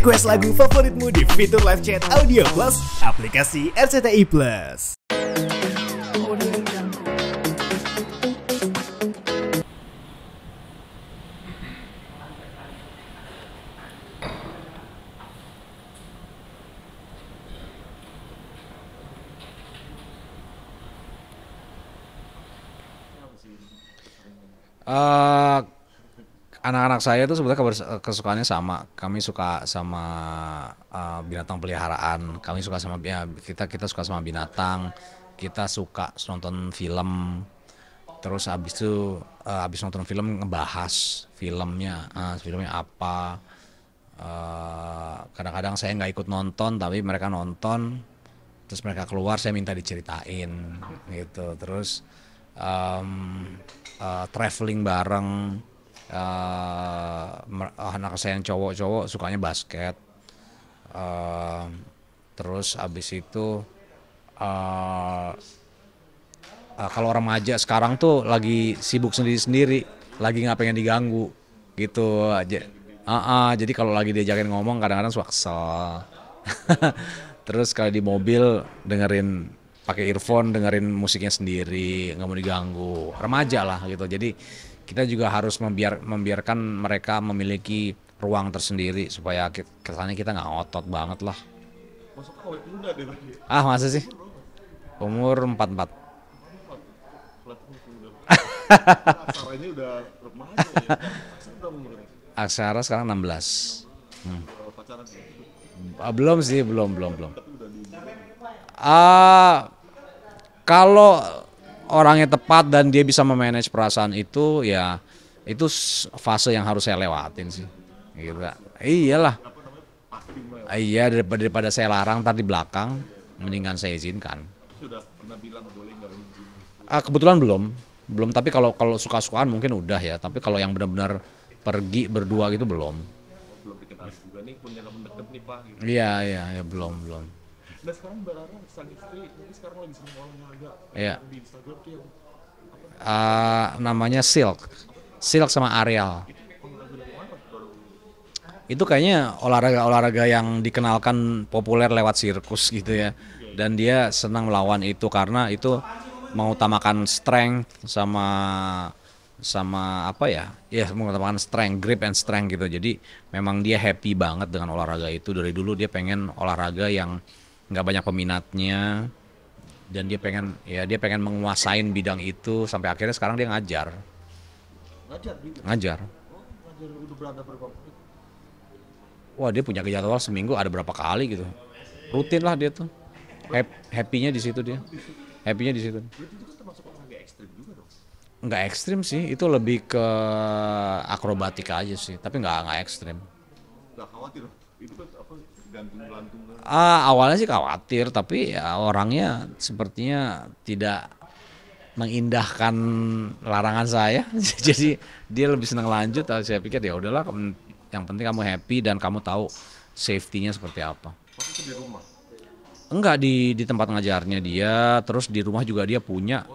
Request lagu favoritmu di fitur live chat Audio Plus aplikasi RCTI Plus. Anak-anak saya itu sebenarnya kesukaannya sama. Kami suka sama binatang peliharaan. Kami suka sama kita suka sama binatang. Kita suka nonton film. Terus habis nonton film ngebahas filmnya, filmnya apa. Kadang-kadang saya nggak ikut nonton, tapi mereka nonton. Terus mereka keluar, saya minta diceritain gitu. Terus traveling bareng. Anak saya yang cowok sukanya basket. Terus abis itu kalau remaja sekarang tuh lagi sibuk sendiri-sendiri, lagi nggak pengen diganggu gitu aja. Jadi kalau lagi diajakin ngomong kadang-kadang suka kesel. Terus kalau di mobil dengerin pakai earphone, dengerin musiknya sendiri, nggak mau diganggu. Remaja lah gitu. Jadi kita juga harus membiarkan mereka memiliki ruang tersendiri supaya kesannya kita nggak ngotot banget lah. Masuk awet muda deh. Masa sih? Umur 44. Aksaranya udah remaja ya. Aksara udah umur berapa? Aksara sekarang 16. Pacaran ya? Belum sih, belum. Tapi udah di Kalau orangnya tepat dan dia bisa memanage perasaan itu, ya itu fase yang harus saya lewatin sih. Gitu. Iyalah. apa namanya? Pasti mah. Iya, daripada saya larang ntar di belakang, mendingan saya izinkan. Sudah pernah bilang boleh nggak izin. Kebetulan belum. Tapi kalau suka-sukaan mungkin udah ya. Tapi kalau yang benar-benar pergi berdua gitu belum. Belum dikenal juga nih, punya teman deket nih Pak. Gitu. Iya, belum. Nah sekarang Mbak Rara sang istri, ini sekarang lagi sering olahraga. Iya. Di Instagram tuh yang apa? Namanya Silk sama Ariel. Olahraga dari mana baru? Itu kayaknya olahraga yang dikenalkan populer lewat sirkus gitu ya. Dan dia senang melawan itu karena itu mengutamakan strength sama apa ya? Ya, mengutamakan strength, grip and strength gitu. Jadi memang dia happy banget dengan olahraga itu. Dari dulu dia pengen olahraga yang nggak banyak peminatnya, dan dia pengen menguasain bidang itu sampai akhirnya sekarang dia ngajar. Ngajar gitu. Ngajar. Oh, ngajar udah berada berapa menit? Wah, dia punya jadwal seminggu ada berapa kali gitu. Rutin lah dia tuh. Happy-nya di situ dia. Happy-nya di situ. Berarti itu kan termasuk olahraga ekstrim juga dong. Nggak ekstrim sih, itu lebih ke akrobatik aja sih, tapi nggak ekstrim. Nggak khawatir, itu kan apa gantung-gantung. Awalnya sih khawatir, tapi ya orangnya sepertinya tidak mengindahkan larangan saya. Jadi dia lebih senang lanjut. Saya pikir ya udahlah, yang penting kamu happy dan kamu tahu safety-nya seperti apa. Maksudnya di rumah. Enggak, di tempat ngajarnya dia, terus di rumah juga dia punya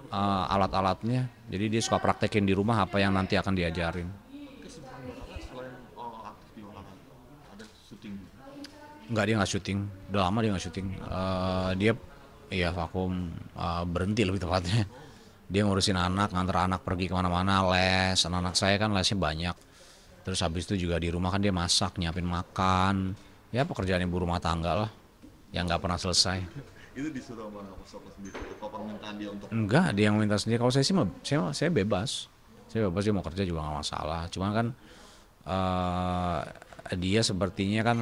alat-alatnya. Jadi dia suka praktekin di rumah apa yang nanti akan diajarin. Kesibukan Mbak Rara selain aktif di olahraga, ada syuting juga? Enggak, dia nggak syuting. Udah lama dia nggak syuting. Dia ya vakum, berhenti lebih tepatnya. Dia ngurusin anak, nganter anak pergi kemana-mana, les. Anak-anak saya kan lesnya banyak. Terus habis itu juga di rumah kan dia masak, nyiapin makan. Ya pekerjaan ibu rumah tangga lah, yang nggak pernah selesai. Itu disuruh sama Soko sendiri, apa permintaan dia untuk Enggak, dia yang minta sendiri. Kalau saya sih saya bebas. Saya bebas, dia mau kerja juga nggak masalah. Cuma kan dia sepertinya kan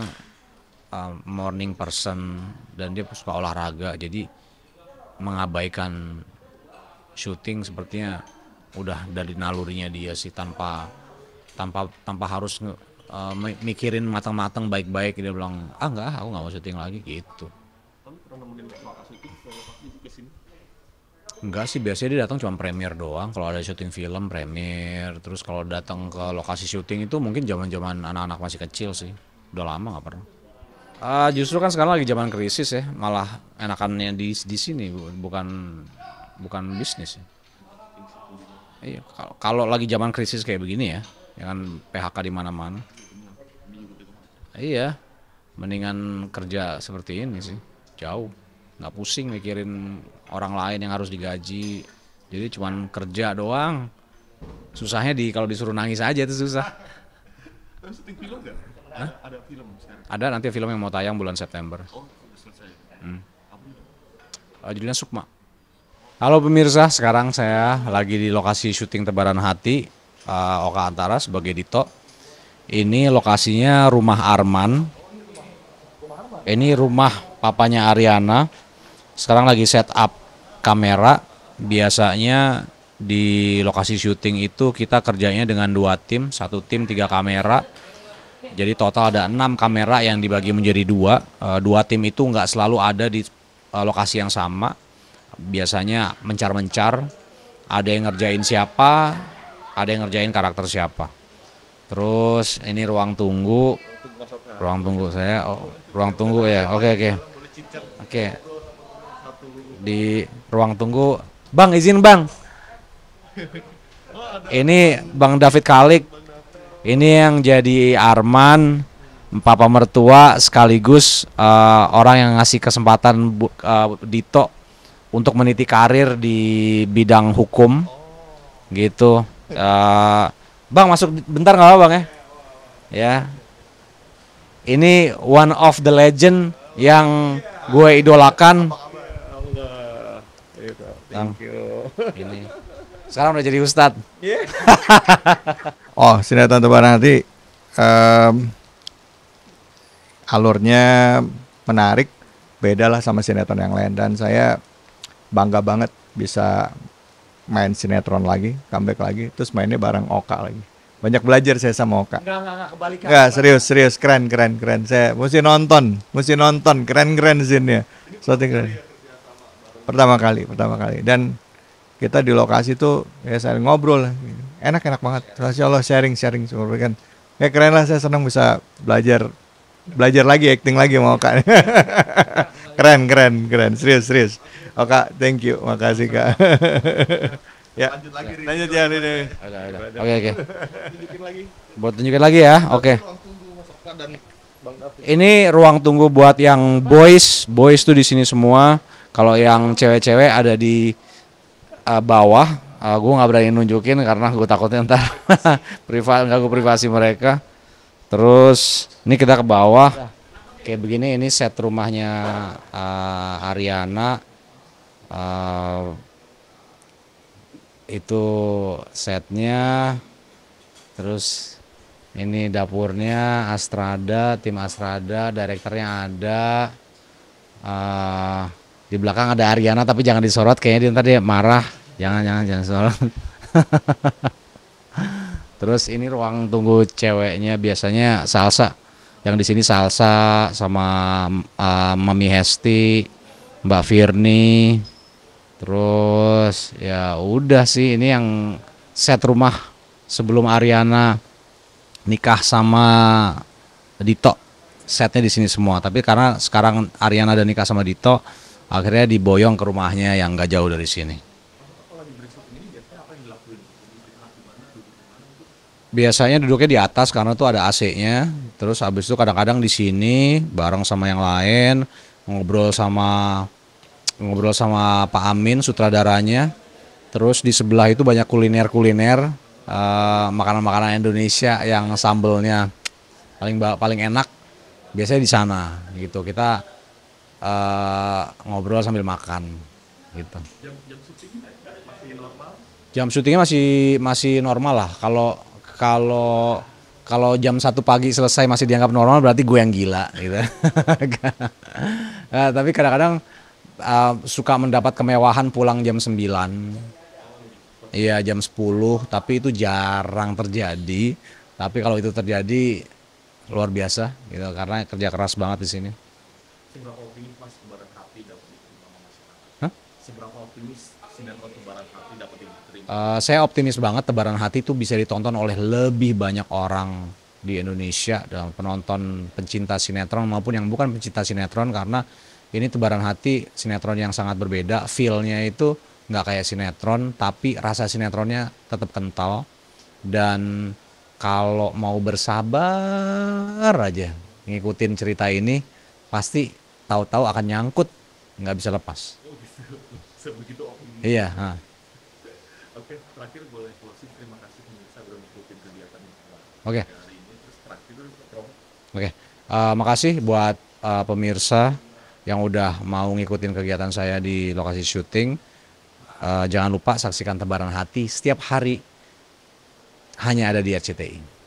morning person dan dia suka olahraga. Jadi mengabaikan syuting sepertinya udah dari nalurinya dia sih, tanpa harus mikirin matang-matang baik-baik. Dia bilang, enggak, aku nggak mau syuting lagi gitu. tapi pernah nemenin lokasi itu ke lokasi ke sini. Enggak sih, biasanya dia datang cuma premier doang kalau ada syuting film, premier. Terus kalau datang ke lokasi syuting itu mungkin zaman-zaman anak-anak masih kecil sih. Udah lama nggak pernah. Justru kan sekarang lagi zaman krisis ya, malah enakannya di sini, bukan bisnis ya. Iya, kalau lagi zaman krisis kayak begini ya kan PHK di mana-mana. Iya, Mendingan kerja seperti ini sih, jauh. Nggak pusing mikirin orang lain yang harus digaji. Jadi cuman kerja doang. Susahnya kalau disuruh nangis aja itu susah. Kan syuting film nggak? Ada film sekarang. Ada nanti film yang mau tayang bulan September. Oh, udah selesai. Apa itu? Judulnya Sukma. Halo pemirsa, sekarang saya lagi di lokasi syuting Tebaran Hati, Oka Antara sebagai Dito. Ini lokasinya rumah Arman. Ini rumah papanya Ariana. Sekarang lagi set up kamera. Biasanya di lokasi syuting itu kita kerjanya dengan 2 tim, 1 tim 3 kamera. Jadi total ada 6 kamera yang dibagi menjadi 2. 2 tim itu nggak selalu ada di lokasi yang sama. Biasanya mencar-mencar. Ada yang ngerjain siapa, ada yang ngerjain karakter siapa. Terus ini ruang tunggu. Ruang tunggu saya, ruang tunggu ya. Oke. Di ruang tunggu, Bang izin Bang. Ini Bang David Kalik. Ini yang jadi Arman, papa mertua sekaligus orang yang ngasih kesempatan Dito untuk meniti karir di bidang hukum, gitu. Bang masuk bentar nggak apa Bang ya? Ya. Ini one of the legend yang gue idolakan. Thank you. Ini sekarang udah jadi ustadz. Oh, sinetron Tebaran Hati alurnya menarik, beda lah sama sinetron yang lain, dan saya bangga banget bisa main sinetron lagi, comeback lagi, terus mainnya bareng Oka lagi. Banyak belajar saya sama Oka. Enggak kebalikan. Enggak, serius, keren. Saya mesti nonton, keren scene-nya. Suatu keren. Pertama kali. Dan kita di lokasi tuh ya saling ngobrol, enak banget. Masya Allah, sharing semua kan. Ya keren lah, saya senang bisa belajar lagi, acting lagi sama Oka. keren, serius. Oka, thank you, makasih Kak. Ya, lanjut ya ini. Oke. Buat tunjukin lagi ya, oke. Ini ruang tunggu buat yang boys tuh di sini semua. Kalau yang cewek-cewek ada di bawah. Gue nggak berani nunjukin karena gue takutnya ntar ganggu privasi mereka. Terus ini kita ke bawah. Kayak begini, ini set rumahnya Ariana. Itu setnya. Terus ini dapurnya tim Astrada, direkturnya ada. Di belakang ada Ariana tapi jangan disorot, kayaknya ntar dia marah. Jangan sorot. Terus ini ruang tunggu ceweknya, biasanya Salsa. Yang di sini Salsa sama Mami Hesti, Mbak Firni. Terus ya udah sih, ini yang set rumah sebelum Ariana nikah sama Dito. Setnya di sini semua. Tapi karena sekarang Ariana udah nikah sama Dito, akhirnya diboyong ke rumahnya yang gak jauh dari sini. Biasanya duduknya di atas karena tuh ada AC-nya. Terus habis itu kadang-kadang di sini bareng sama yang lain, ngobrol sama Pak Amin sutradaranya. Terus di sebelah itu banyak kuliner, makanan-makanan Indonesia yang sambelnya paling enak. Biasanya di sana gitu. Kita ngobrol sambil makan gitu. Jam syutingnya masih normal lah. Kalau jam 1 pagi selesai masih dianggap normal, berarti gue yang gila gitu. Tapi kadang-kadang suka mendapat kemewahan pulang jam 9. Iya, jam 10, tapi itu jarang terjadi. Tapi kalau itu terjadi luar biasa gitu, karena kerja keras banget di sini. Seberapa optimis Mas Tebaran Hati dapat diterima masyarakat? Hah? Seberapa optimis sinetron Tebaran Hati dapat diterima? Saya optimis banget Tebaran Hati itu bisa ditonton oleh lebih banyak orang di Indonesia, dan penonton pencinta sinetron maupun yang bukan pencinta sinetron, karena ini Tebaran Hati sinetron yang sangat berbeda. Feel-nya itu nggak kayak sinetron, tapi rasa sinetronnya tetap kental. Dan kalau mau bersabar aja, ngikutin cerita ini pasti tahu-tahu akan nyangkut, nggak bisa lepas. Sebegitu optimis. Iya. Oke, terakhir boleh closing. Terima kasih pemirsa sudah mengikuti kegiatan ini. Oke. Hari ini terus terakhir promo. Oke, makasih buat pemirsa yang udah mau ngikutin kegiatan saya di lokasi syuting. Jangan lupa saksikan Tebaran Hati setiap hari hanya ada di RCTI.